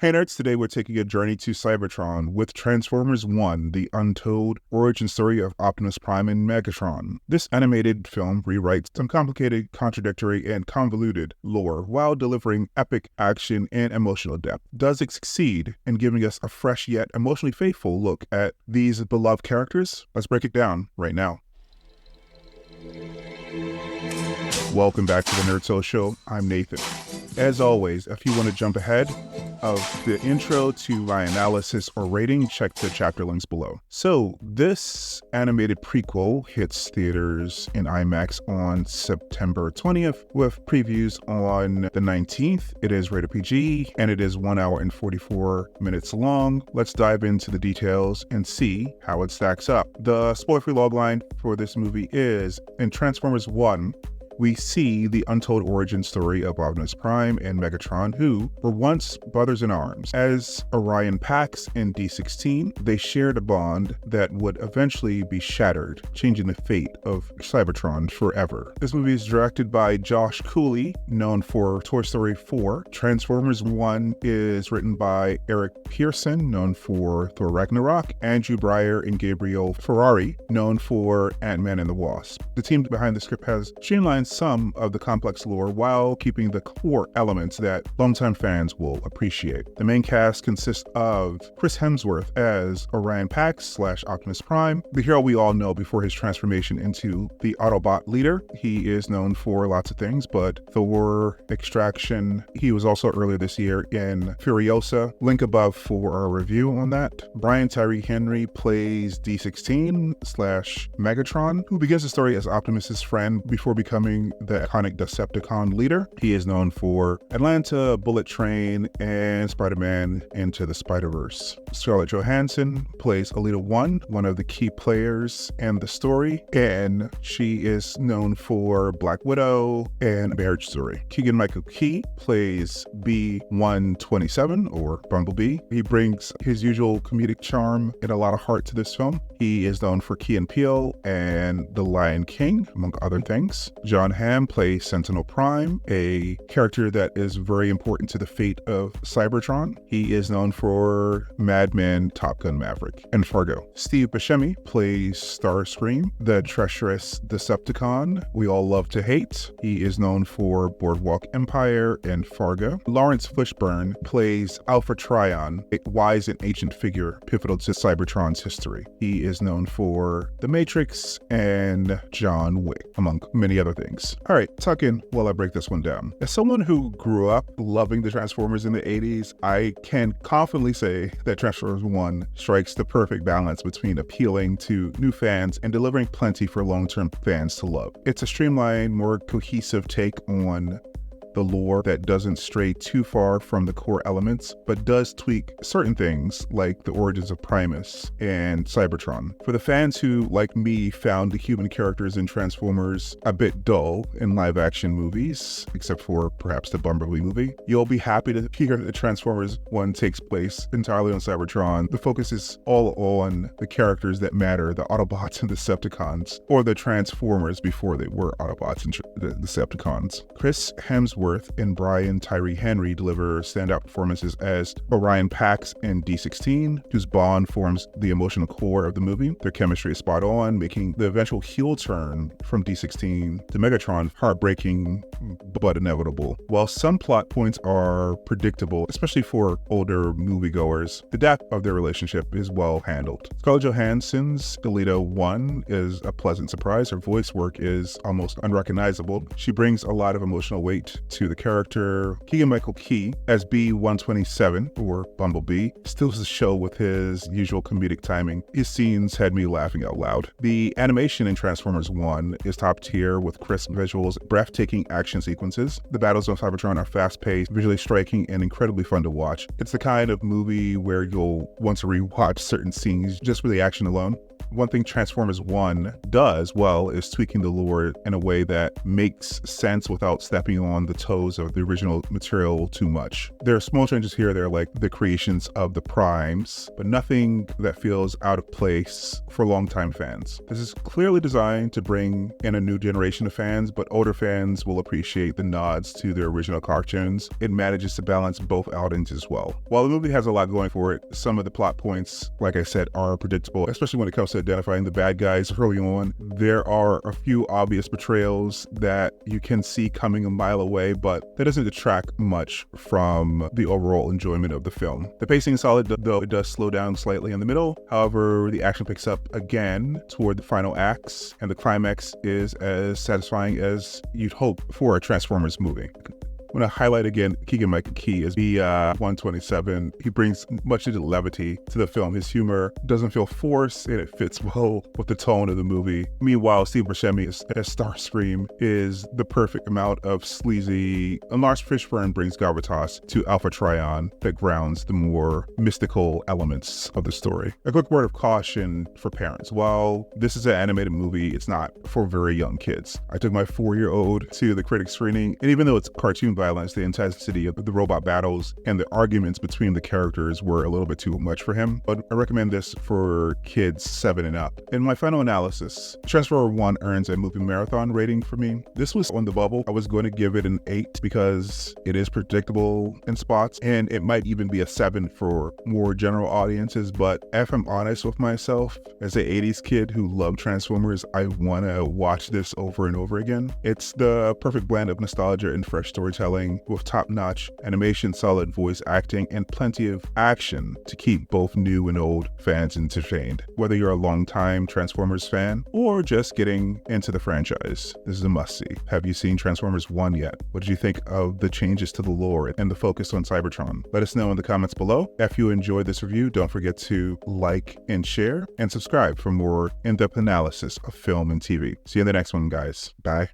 Hey nerds, today we're taking a journey to Cybertron with Transformers 1, the untold origin story of Optimus Prime and Megatron. This animated film rewrites some complicated, contradictory, and convoluted lore while delivering epic action and emotional depth. Does it succeed in giving us a fresh yet emotionally faithful look at these beloved characters? Let's break it down right now. Welcome back to the Nerd Soul Show. I'm Nathan. As always, if you want to jump ahead of the intro to my analysis or rating, check the chapter links below. So this animated prequel hits theaters in IMAX on September 20th with previews on the 19th. It is rated PG and it is 1 hour and 44 minutes long. Let's dive into the details and see how it stacks up. The spoiler-free logline for this movie is, in Transformers 1, we see the untold origin story of Optimus Prime and Megatron, who were once brothers in arms. As Orion Pax and D16, they shared a bond that would eventually be shattered, changing the fate of Cybertron forever. This movie is directed by Josh Cooley, known for Toy Story 4. Transformers 1 is written by Eric Pearson, known for Thor Ragnarok, Andrew Breyer and Gabriel Ferrari, known for Ant-Man and the Wasp. The team behind the script has streamlined some of the complex lore while keeping the core elements that longtime fans will appreciate. The main cast consists of Chris Hemsworth as Orion Pax / Optimus Prime, the hero we all know before his transformation into the Autobot leader. He is known for lots of things, but Thor, Extraction. He was also earlier this year in Furiosa. Link above for our review on that. Tyree Henry plays D16 / Megatron, who begins the story as Optimus's friend before becoming the iconic Decepticon leader. He is known for Atlanta, Bullet Train, and Spider-Man Into the Spider-Verse. Scarlett Johansson plays Alita 1, one of the key players in the story, and she is known for Black Widow and Marriage Story. Keegan-Michael Key plays B-127, or Bumblebee. He brings his usual comedic charm and a lot of heart to this film. He is known for Key and Peele and The Lion King, among other things. John Hamm plays Sentinel Prime, a character that is very important to the fate of Cybertron. He is known for Mad Men, Top Gun Maverick, and Fargo. Steve Buscemi plays Starscream, the treacherous Decepticon we all love to hate. He is known for Boardwalk Empire and Fargo. Lawrence Fishburne plays Alpha Trion, a wise and ancient figure pivotal to Cybertron's history. He is known for The Matrix and John Wick, among many other things. All right, tuck in while I break this one down. As someone who grew up loving the Transformers in the 80s, I can confidently say that Transformers 1 strikes the perfect balance between appealing to new fans and delivering plenty for long-term fans to love. It's a streamlined, more cohesive take on the lore that doesn't stray too far from the core elements, but does tweak certain things like the origins of Primus and Cybertron. For the fans who, like me, found the human characters in Transformers a bit dull in live-action movies, except for perhaps the Bumblebee movie, you'll be happy to hear that Transformers 1 takes place entirely on Cybertron. The focus is all on the characters that matter, the Autobots and Decepticons, or the Transformers before they were Autobots and the Decepticons. Chris Hemsworth and Tyree Henry deliver standout performances as Orion Pax and D16, whose bond forms the emotional core of the movie. Their chemistry is spot on, making the eventual heel turn from D16 to Megatron heartbreaking but inevitable. While some plot points are predictable, especially for older moviegoers, the depth of their relationship is well handled. Scarlett Johansson's Alita 1 is a pleasant surprise. Her voice work is almost unrecognizable. She brings a lot of emotional weight to the character. Keegan-Michael Key as B-127, or Bumblebee, steals the show with his usual comedic timing. His scenes had me laughing out loud. The animation in Transformers 1 is top tier with crisp visuals, breathtaking action sequences. The battles on Cybertron are fast-paced, visually striking, and incredibly fun to watch. It's the kind of movie where you'll want to rewatch certain scenes just for the action alone. One thing Transformers 1 does well is tweaking the lore in a way that makes sense without stepping on the toes of the original material too much. There are small changes here. They're like the creations of the primes, but nothing that feels out of place for longtime fans. This is clearly designed to bring in a new generation of fans, but older fans will appreciate the nods to their original cartoons. It manages to balance both outings as well. While the movie has a lot going for it, some of the plot points, like I said, are predictable, especially when it comes to identifying the bad guys early on. There are a few obvious betrayals that you can see coming a mile away, but that doesn't detract much from the overall enjoyment of the film. The pacing is solid, though it does slow down slightly in the middle. However, the action picks up again toward the final acts, and the climax is as satisfying as you'd hope for a Transformers movie. I'm going to highlight again Keegan-Michael Key as B127. He brings much of the levity to the film. His humor doesn't feel forced, and it fits well with the tone of the movie. Meanwhile, Steve Buscemi as Starscream is the perfect amount of sleazy, and Lars Fishburne brings gravitas to Alpha Trion that grounds the more mystical elements of the story. A quick word of caution for parents. While this is an animated movie, it's not for very young kids. I took my 4-year-old to the critic screening, and even though it's cartoon violence, the intensity of the robot battles and the arguments between the characters were a little bit too much for him, but I recommend this for kids 7 and up. In my final analysis, Transformers 1 earns a movie marathon rating for me. This was on the bubble. I was going to give it an 8 because it is predictable in spots, and it might even be a 7 for more general audiences, but if I'm honest with myself, as an 80s kid who loved Transformers, I want to watch this over and over again. It's the perfect blend of nostalgia and fresh storytelling with top-notch animation, solid voice acting, and plenty of action to keep both new and old fans entertained. Whether you're a long-time Transformers fan or just getting into the franchise, this is a must-see. Have you seen Transformers 1 yet? What did you think of the changes to the lore and the focus on Cybertron? Let us know in the comments below. If you enjoyed this review, don't forget to like and share and subscribe for more in-depth analysis of film and TV. See you in the next one, guys. Bye.